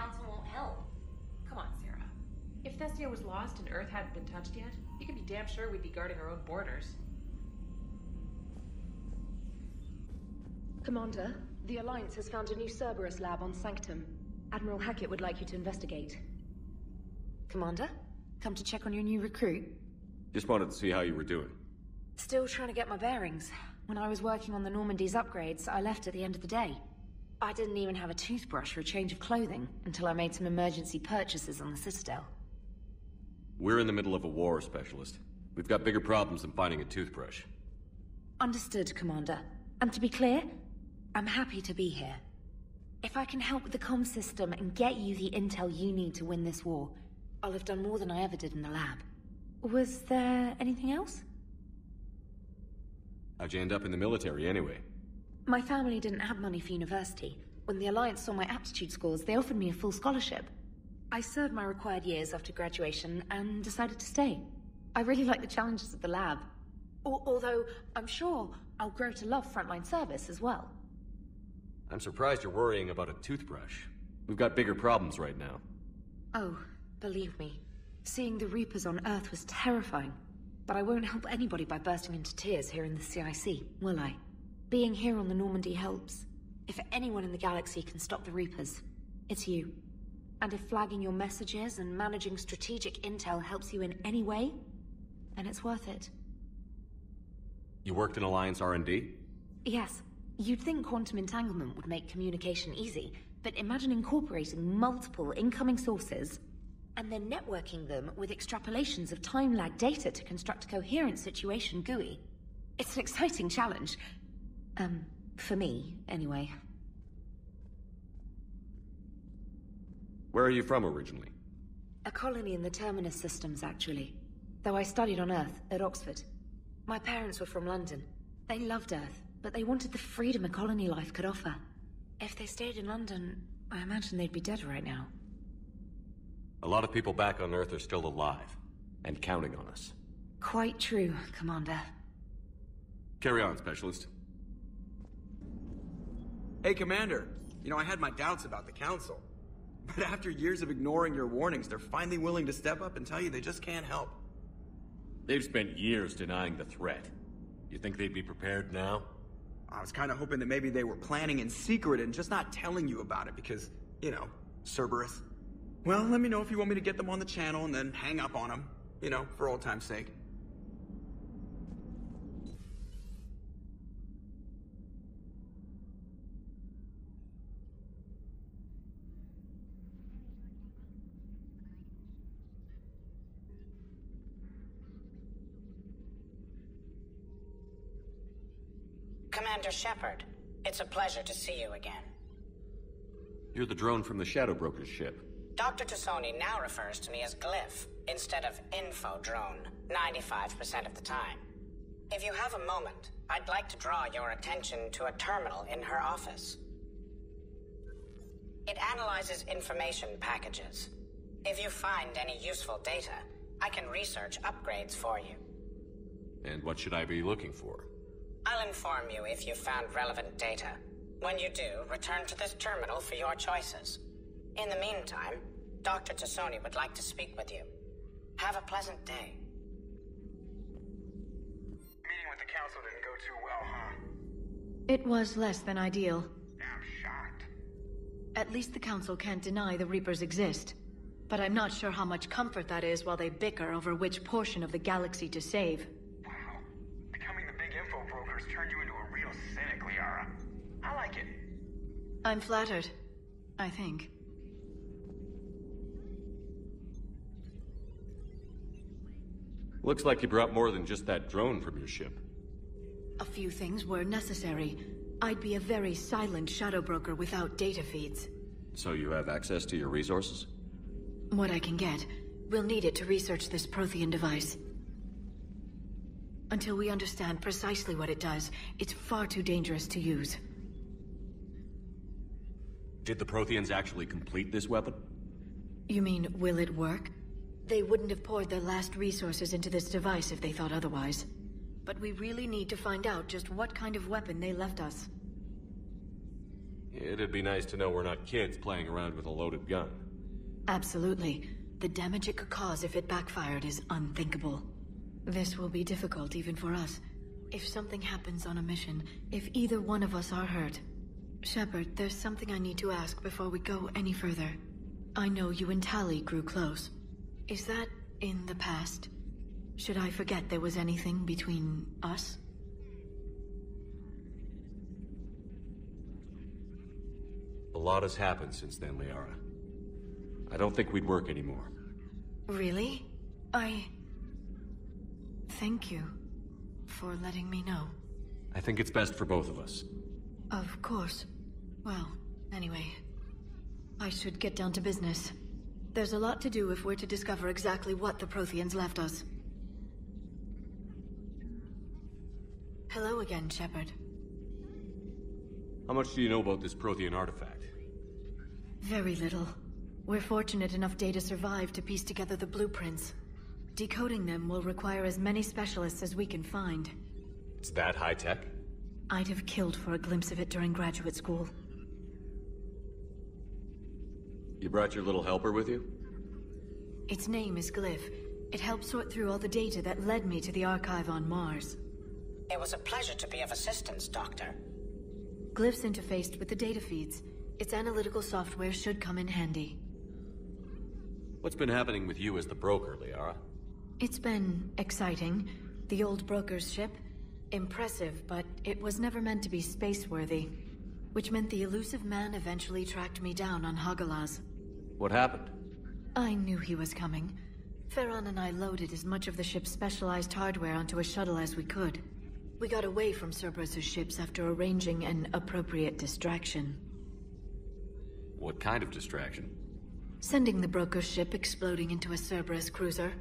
Council won't help. Come on, Sarah. If Thestia was lost and Earth hadn't been touched yet, you can be damn sure we'd be guarding our own borders. Commander, the Alliance has found a new Cerberus lab on Sanctum. Admiral Hackett would like you to investigate. Commander? Come to check on your new recruit? Just wanted to see how you were doing. Still trying to get my bearings. When I was working on the Normandy's upgrades, I left at the end of the day. I didn't even have a toothbrush or a change of clothing until I made some emergency purchases on the Citadel. We're in the middle of a war, Specialist. We've got bigger problems than finding a toothbrush. Understood, Commander. And to be clear, I'm happy to be here. If I can help with the comm system and get you the intel you need to win this war, I'll have done more than I ever did in the lab. Was there anything else? How'd you end up in the military, anyway? My family didn't have money for university. When the Alliance saw my aptitude scores, they offered me a full scholarship. I served my required years after graduation and decided to stay. I really like the challenges of the lab. Although, I'm sure I'll grow to love frontline service as well. I'm surprised you're worrying about a toothbrush. We've got bigger problems right now. Oh, believe me. Seeing the Reapers on Earth was terrifying. But I won't help anybody by bursting into tears here in the CIC, will I? Being here on the Normandy helps. If anyone in the galaxy can stop the Reapers, it's you. And if flagging your messages and managing strategic intel helps you in any way, then it's worth it. You worked in Alliance R&D? Yes. You'd think quantum entanglement would make communication easy, but imagine incorporating multiple incoming sources and then networking them with extrapolations of time-lag data to construct a coherent situation GUI. It's an exciting challenge. For me, anyway. Where are you from originally? A colony in the Terminus systems, actually. Though I studied on Earth, at Oxford. My parents were from London. They loved Earth, but they wanted the freedom a colony life could offer. If they stayed in London, I imagine they'd be dead right now. A lot of people back on Earth are still alive, and counting on us. Quite true, Commander. Carry on, Specialist. Hey, Commander. You know, I had my doubts about the Council. But after years of ignoring your warnings, they're finally willing to step up and tell you they just can't help. They've spent years denying the threat. You think they'd be prepared now? I was kind of hoping that maybe they were planning in secret and just not telling you about it because, you know, Cerberus. Well, let me know if you want me to get them on the channel and then hang up on them. You know, for old time's sake. Commander Shepard, it's a pleasure to see you again. You're the drone from the Shadow Broker's ship. Dr. Tassoni now refers to me as Glyph instead of Info Drone 95% of the time. If you have a moment, I'd like to draw your attention to a terminal in her office. It analyzes information packages. If you find any useful data, I can research upgrades for you. And what should I be looking for? I'll inform you if you've found relevant data. When you do, return to this terminal for your choices. In the meantime, Dr. Tassoni would like to speak with you. Have a pleasant day. Meeting with the Council didn't go too well, huh? It was less than ideal. I'm shocked. At least the Council can't deny the Reapers exist. But I'm not sure how much comfort that is while they bicker over which portion of the galaxy to save. Wow. Becoming the big info broker's turned you into a real cynic, Liara. I like it. I'm flattered. I think. Looks like you brought more than just that drone from your ship. A few things were necessary. I'd be a very silent shadow broker without data feeds. So you have access to your resources? What I can get. We'll need it to research this Prothean device. Until we understand precisely what it does, it's far too dangerous to use. Did the Protheans actually complete this weapon? You mean, will it work? They wouldn't have poured their last resources into this device if they thought otherwise. But we really need to find out just what kind of weapon they left us. It'd be nice to know we're not kids playing around with a loaded gun. Absolutely. The damage it could cause if it backfired is unthinkable. This will be difficult even for us. If something happens on a mission, if either one of us are hurt. Shepard, there's something I need to ask before we go any further. I know you and Tali grew close. Is that in the past? Should I forget there was anything between us? A lot has happened since then, Liara. I don't think we'd work anymore. Really? Thank you for letting me know. I think it's best for both of us. Of course. Well, anyway, I should get down to business. There's a lot to do if we're to discover exactly what the Protheans left us. Hello again, Shepard. How much do you know about this Prothean artifact? Very little. We're fortunate enough Data survived to piece together the blueprints. Decoding them will require as many specialists as we can find. It's that high-tech? I'd have killed for a glimpse of it during graduate school. You brought your little helper with you? Its name is Glyph. It helped sort through all the data that led me to the archive on Mars. It was a pleasure to be of assistance, Doctor. Glyph's interfaced with the data feeds. Its analytical software should come in handy. What's been happening with you as the broker, Liara? It's been exciting. The old broker's ship? Impressive, but it was never meant to be space-worthy. Which meant the elusive man eventually tracked me down on Hagalaz. What happened? I knew he was coming. Farron and I loaded as much of the ship's specialized hardware onto a shuttle as we could. We got away from Cerberus' ships after arranging an appropriate distraction. What kind of distraction? Sending the broker's ship exploding into a Cerberus cruiser.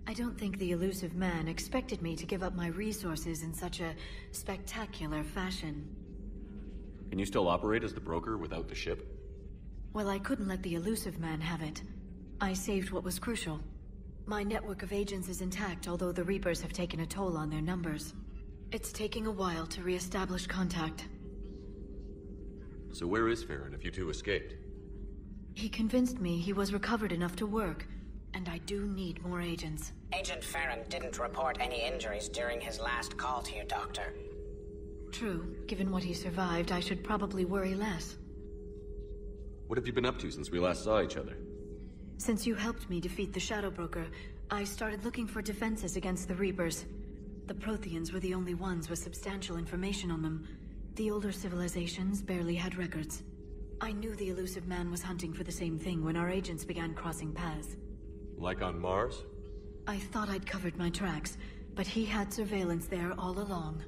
I don't think the elusive man expected me to give up my resources in such a spectacular fashion. Can you still operate as the broker without the ship? Well, I couldn't let the elusive man have it. I saved what was crucial. My network of agents is intact, although the Reapers have taken a toll on their numbers. It's taking a while to re-establish contact. So where is Farron if you two escaped? He convinced me he was recovered enough to work, and I do need more agents. Agent Farron didn't report any injuries during his last call to you, Doctor. True. Given what he survived, I should probably worry less. What have you been up to since we last saw each other? Since you helped me defeat the Shadow Broker, I started looking for defenses against the Reapers. The Protheans were the only ones with substantial information on them. The older civilizations barely had records. I knew the elusive man was hunting for the same thing when our agents began crossing paths. Like on Mars? I thought I'd covered my tracks, but he had surveillance there all along.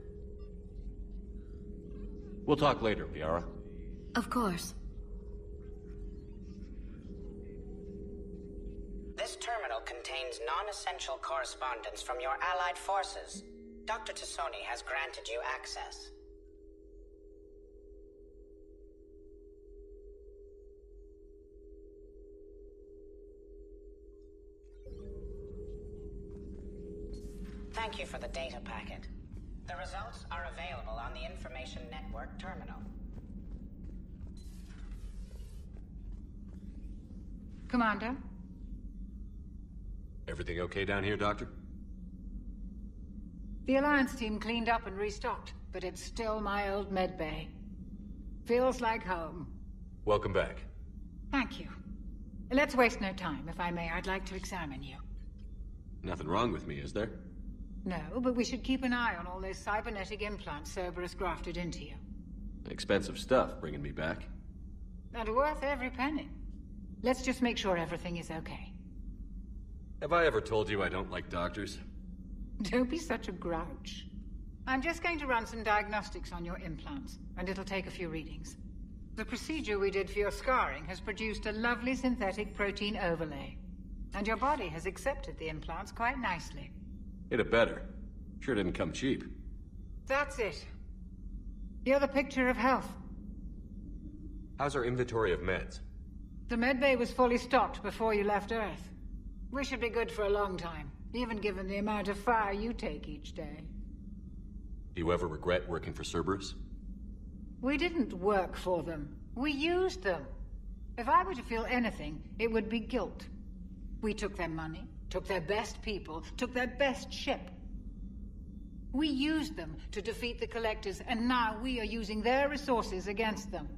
We'll talk later, Liara. Of course. This terminal contains non-essential correspondence from your allied forces. Dr. Tassoni has granted you access. Thank you for the data packet. The results are available on the Information Network terminal. Commander? Everything okay down here, Doctor? The Alliance team cleaned up and restocked, but it's still my old medbay. Feels like home. Welcome back. Thank you. Let's waste no time. If I may, I'd like to examine you. Nothing wrong with me, is there? No, but we should keep an eye on all those cybernetic implants Cerberus grafted into you. Expensive stuff bringing me back. And worth every penny. Let's just make sure everything is okay. Have I ever told you I don't like doctors? Don't be such a grouch. I'm just going to run some diagnostics on your implants, and it'll take a few readings. The procedure we did for your scarring has produced a lovely synthetic protein overlay. And your body has accepted the implants quite nicely. Hit it better. Sure didn't come cheap. That's it. You're the picture of health. How's our inventory of meds? The medbay was fully stocked before you left Earth. We should be good for a long time, even given the amount of fire you take each day. Do you ever regret working for Cerberus? We didn't work for them. We used them. If I were to feel anything, it would be guilt. We took their money, took their best people, took their best ship. We used them to defeat the Collectors, and now we are using their resources against them.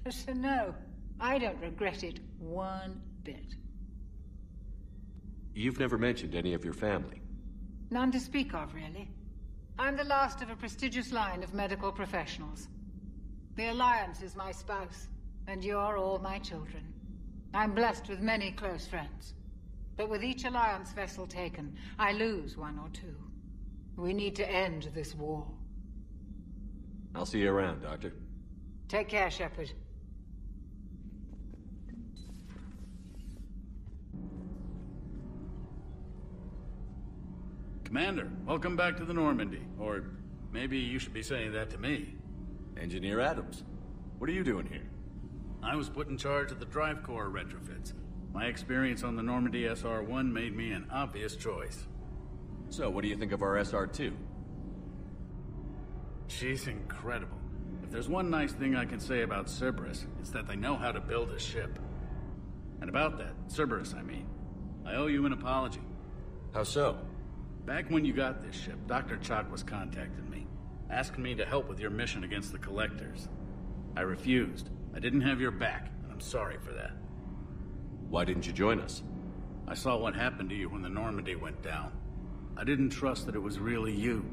So no, I don't regret it one bit. You've never mentioned any of your family. None to speak of, really. I'm the last of a prestigious line of medical professionals. The Alliance is my spouse, and you're all my children. I'm blessed with many close friends. But with each Alliance vessel taken, I lose one or two. We need to end this war. I'll see you around, Doctor. Take care, Shepard. Commander, welcome back to the Normandy. Or maybe you should be saying that to me. Engineer Adams, what are you doing here? I was put in charge of the drive core retrofits. My experience on the Normandy SR-1 made me an obvious choice. So, what do you think of our SR-2? She's incredible. If there's one nice thing I can say about Cerberus, it's that they know how to build a ship. And about that, Cerberus, I mean, I owe you an apology. How so? Back when you got this ship, Dr. Chakwas contacted me, asking me to help with your mission against the Collectors. I refused. I didn't have your back, and I'm sorry for that. Why didn't you join us? I saw what happened to you when the Normandy went down. I didn't trust that it was really you,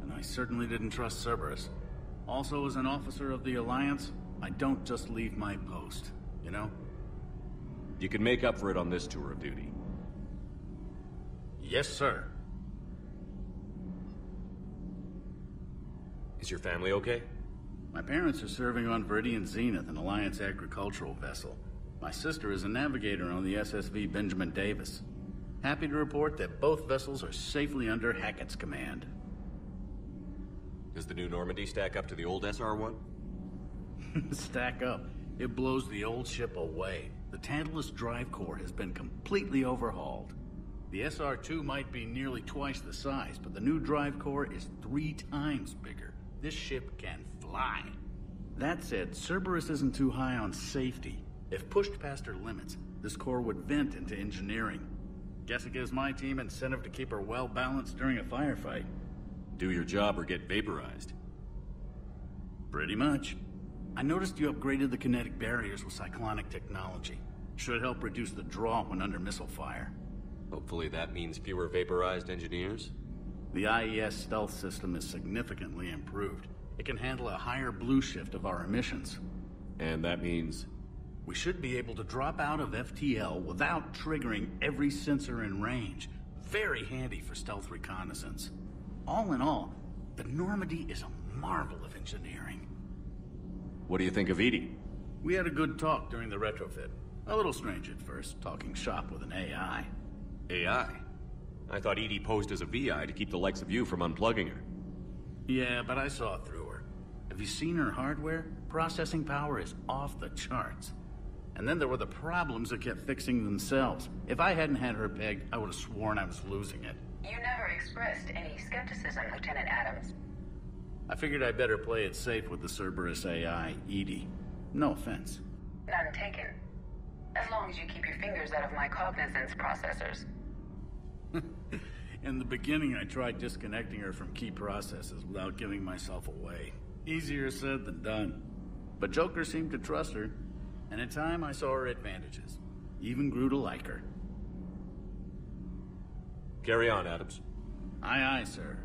and I certainly didn't trust Cerberus. Also, as an officer of the Alliance, I don't just leave my post, you know? You can make up for it on this tour of duty. Yes, sir. Is your family okay? My parents are serving on Viridian Zenith, an Alliance agricultural vessel. My sister is a navigator on the SSV Benjamin Davis. Happy to report that both vessels are safely under Hackett's command. Does the new Normandy stack up to the old SR-1? Stack up. It blows the old ship away. The Tantalus drive core has been completely overhauled. The SR-2 might be nearly twice the size, but the new drive core is 3 times bigger. This ship can fly. That said, Cerberus isn't too high on safety. If pushed past her limits, this core would vent into engineering. Guess it gives my team incentive to keep her well-balanced during a firefight. Do your job or get vaporized. Pretty much. I noticed you upgraded the kinetic barriers with cyclonic technology. Should help reduce the draw when under missile fire. Hopefully that means fewer vaporized engineers? The IES stealth system is significantly improved. It can handle a higher blue shift of our emissions. And that means? We should be able to drop out of FTL without triggering every sensor in range. Very handy for stealth reconnaissance. All in all, the Normandy is a marvel of engineering. What do you think of Edie? We had a good talk during the retrofit. A little strange at first, talking shop with an AI. AI? I thought Edie posed as a VI to keep the likes of you from unplugging her. Yeah, but I saw through her. Have you seen her hardware? Processing power is off the charts. And then there were the problems that kept fixing themselves. If I hadn't had her pegged, I would have sworn I was losing it. You never expressed any skepticism, Lieutenant Adams. I figured I'd better play it safe with the Cerberus AI, Edie. No offense. None taken. As long as you keep your fingers out of my cognizance processors. In the beginning, I tried disconnecting her from key processes without giving myself away. Easier said than done. But Joker seemed to trust her, and in time I saw her advantages. Even grew to like her. Carry on, Adams. Aye, aye, sir.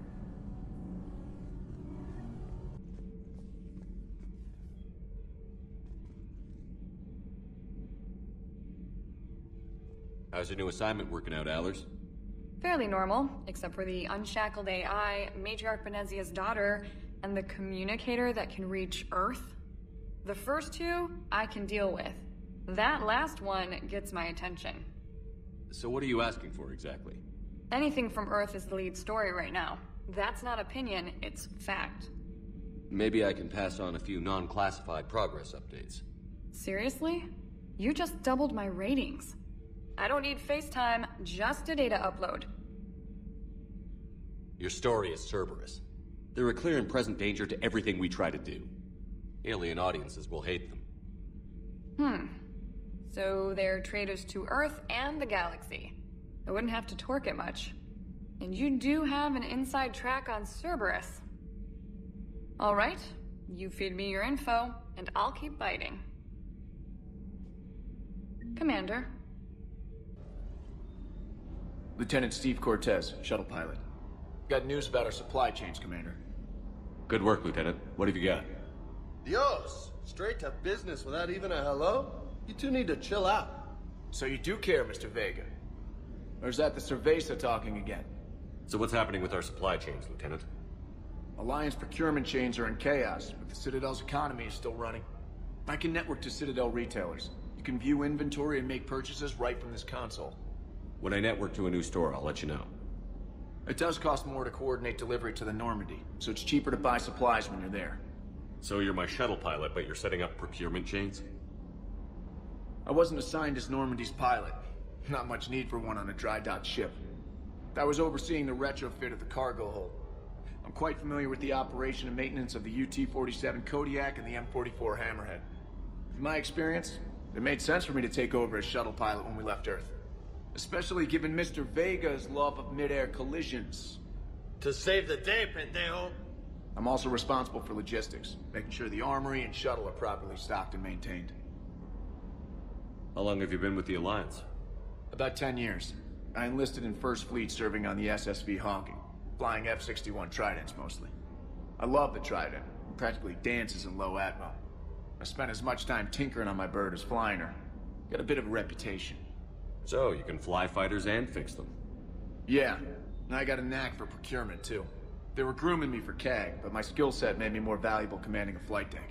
How's your new assignment working out, Allers? Fairly normal, except for the unshackled AI, Matriarch Benezia's daughter, and the communicator that can reach Earth. The first two, I can deal with. That last one gets my attention. So what are you asking for, exactly? Anything from Earth is the lead story right now. That's not opinion, it's fact. Maybe I can pass on a few non-classified progress updates. Seriously? You just doubled my ratings. I don't need FaceTime, just a data upload. Your story is Cerberus. They're a clear and present danger to everything we try to do. Alien audiences will hate them. So they're traitors to Earth and the galaxy. I wouldn't have to torque it much. And you do have an inside track on Cerberus. Alright, you feed me your info, and I'll keep biting. Commander. Lieutenant Steve Cortez, shuttle pilot. Got news about our supply chains, Commander. Good work, Lieutenant. What have you got? Dios! Straight to business without even a hello? You two need to chill out. So you do care, Mr. Vega? Or is that the Cerveza talking again? So what's happening with our supply chains, Lieutenant? Alliance procurement chains are in chaos, but the Citadel's economy is still running. I can network to Citadel retailers. You can view inventory and make purchases right from this console. When I network to a new store, I'll let you know. It does cost more to coordinate delivery to the Normandy, so it's cheaper to buy supplies when you're there. So you're my shuttle pilot, but you're setting up procurement chains? I wasn't assigned as Normandy's pilot. Not much need for one on a dry dock ship. I was overseeing the retrofit of the cargo hold. I'm quite familiar with the operation and maintenance of the UT-47 Kodiak and the M44 Hammerhead. In my experience, it made sense for me to take over as shuttle pilot when we left Earth. Especially given Mr. Vega's love of mid-air collisions. To save the day, pendejo. I'm also responsible for logistics, making sure the armory and shuttle are properly stocked and maintained. How long have you been with the Alliance? About 10 years. I enlisted in First Fleet serving on the SSV Hawking, flying F-61 Tridents mostly. I love the Trident. It practically dances in low atmo. I spent as much time tinkering on my bird as flying her. Got a bit of a reputation. So, you can fly fighters and fix them? Yeah, and I got a knack for procurement too. They were grooming me for CAG, but my skill set made me more valuable commanding a flight deck.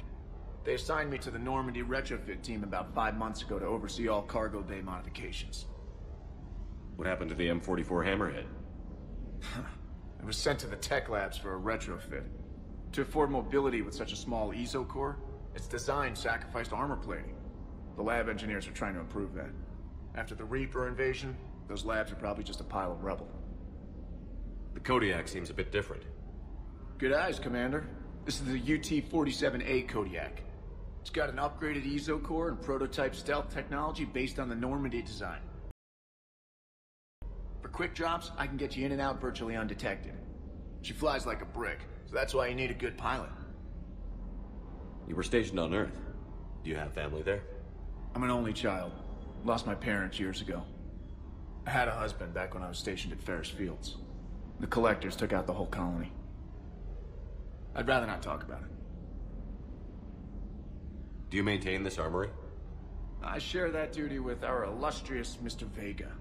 They assigned me to the Normandy retrofit team about 5 months ago to oversee all cargo bay modifications. What happened to the M44 Hammerhead? It was sent to the tech labs for a retrofit. To afford mobility with such a small ESO core, its design sacrificed armor plating. The lab engineers are trying to improve that. After the Reaper invasion, those labs are probably just a pile of rubble. The Kodiak seems a bit different. Good eyes, Commander. This is the UT-47A Kodiak. It's got an upgraded ESO core and prototype stealth technology based on the Normandy design. For quick drops, I can get you in and out virtually undetected. She flies like a brick, so that's why you need a good pilot. You were stationed on Earth. Do you have family there? I'm an only child. Lost my parents years ago. I had a husband back when I was stationed at Ferris Fields. The Collectors took out the whole colony. I'd rather not talk about it. Do you maintain this armory? I share that duty with our illustrious Mr. Vega.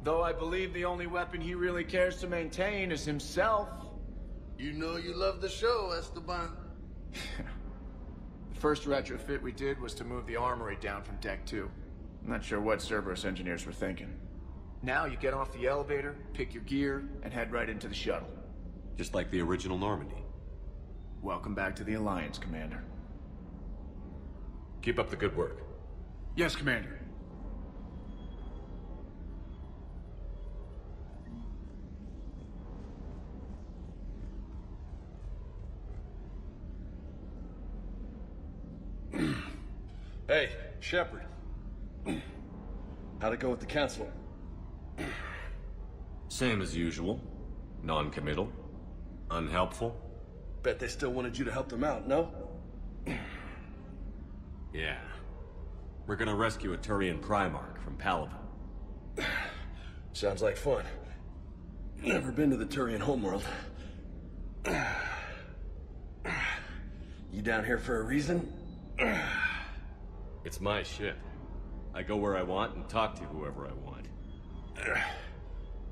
Though I believe the only weapon he really cares to maintain is himself. You know you love the show, Esteban. The first retrofit we did was to move the armory down from Deck 2. I'm not sure what Cerberus engineers were thinking. Now you get off the elevator, pick your gear, and head right into the shuttle. Just like the original Normandy. Welcome back to the Alliance, Commander. Keep up the good work. Yes, Commander. Hey, Shepard. How'd it go with the council? Same as usual. Non-committal. Unhelpful. Bet they still wanted you to help them out, no? Yeah. We're gonna rescue a Turian Primarch from Palaven. Sounds like fun. Never been to the Turian homeworld. You down here for a reason? It's my ship. I go where I want and talk to whoever I want.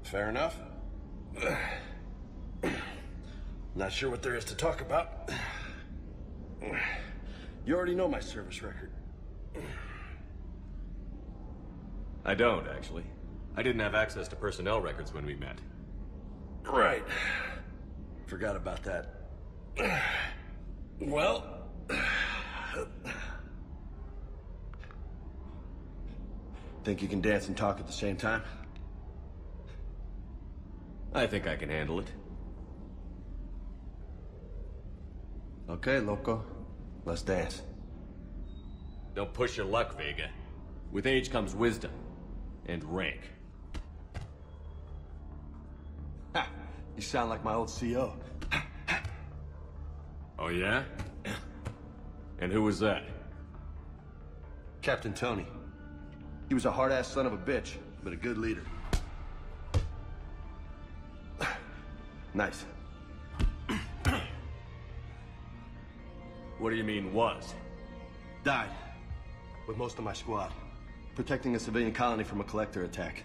Fair enough. Not sure what there is to talk about. You already know my service record. I don't, actually. I didn't have access to personnel records when we met. Right. Forgot about that. Well... Think you can dance and talk at the same time? I think I can handle it. Okay, loco. Let's dance. Don't push your luck, Vega. With age comes wisdom. And rank. Ha! You sound like my old CO. Oh, yeah? And who was that? Captain Tony. He was a hard-ass son of a bitch, but a good leader. Nice. What do you mean, was? Died. With most of my squad. Protecting a civilian colony from a collector attack.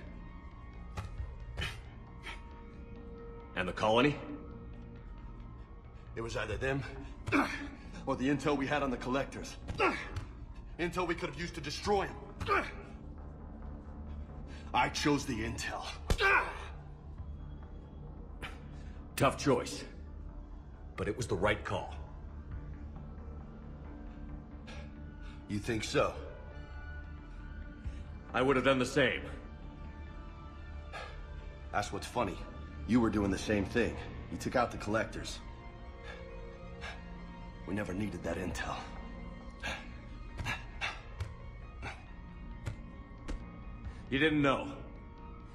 And the colony? It was either them, or the intel we had on the collectors. Intel we could have used to destroy them. I chose the intel. Tough choice. But it was the right call. You think so? I would have done the same. That's what's funny. You were doing the same thing. You took out the collectors. We never needed that intel. You didn't know.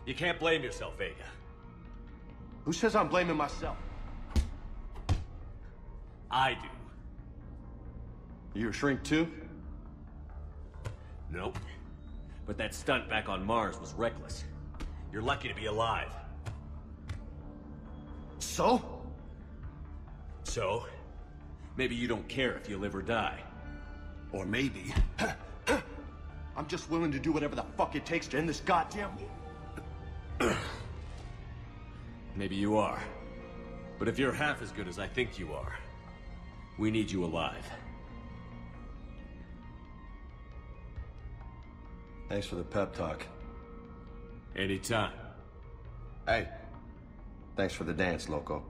You can't blame yourself, Vega. Who says I'm blaming myself? I do. You're a shrink too? Nope. But that stunt back on Mars was reckless. You're lucky to be alive. So? So? Maybe you don't care if you live or die. Or maybe... I'm just willing to do whatever the fuck it takes to end this goddamn... Maybe you are. But if you're half as good as I think you are, we need you alive. Thanks for the pep talk. Anytime. Hey, thanks for the dance, Loco.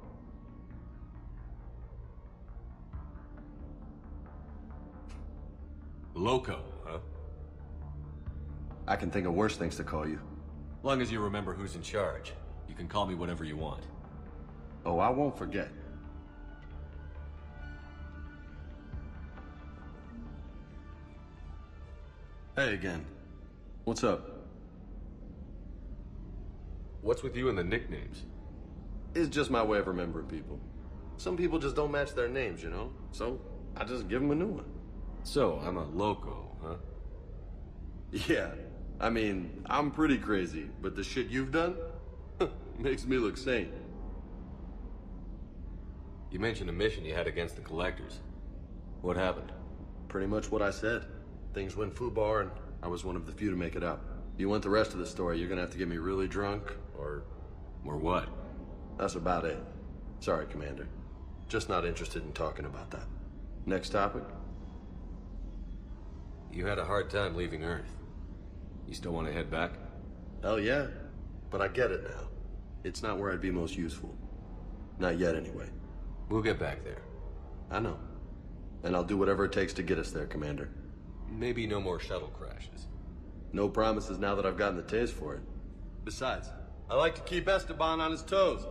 Loco, huh? I can think of worse things to call you. Long as you remember who's in charge, you can call me whatever you want. Oh, I won't forget. Hey again. What's up? What's with you and the nicknames? It's just my way of remembering people. Some people just don't match their names, you know? So, I just give them a new one. So, I'm a loco, huh? Yeah. I mean, I'm pretty crazy, but the shit you've done makes me look sane. You mentioned a mission you had against the collectors. What happened? Pretty much what I said. Things went foobar, and I was one of the few to make it out. If you want the rest of the story, you're gonna have to get me really drunk, or what? That's about it. Sorry, Commander. Just not interested in talking about that. Next topic? You had a hard time leaving Earth. You still want to head back? Hell yeah. But I get it now. It's not where I'd be most useful. Not yet, anyway. We'll get back there. I know. And I'll do whatever it takes to get us there, Commander. Maybe no more shuttle crashes. No promises now that I've gotten the taste for it. Besides, I like to keep Esteban on his toes.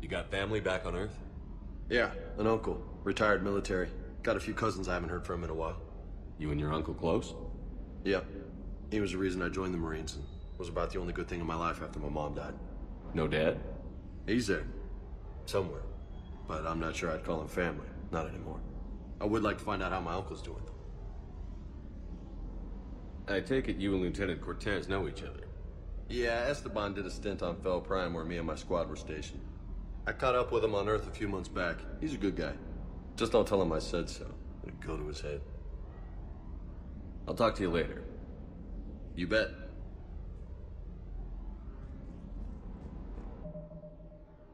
You got family back on Earth? Yeah, an uncle. Retired military. Got a few cousins I haven't heard from in a while. You and your uncle close? Yeah. He was the reason I joined the Marines and was about the only good thing in my life after my mom died. No dad? He's there. Somewhere. But I'm not sure I'd call him family. Not anymore. I would like to find out how my uncle's doing, though. I take it you and Lieutenant Cortez know each other. Yeah, Esteban did a stint on Fel Prime where me and my squad were stationed. I caught up with him on Earth a few months back. He's a good guy. Just don't tell him I said so. It'll go to his head. I'll talk to you later. You bet.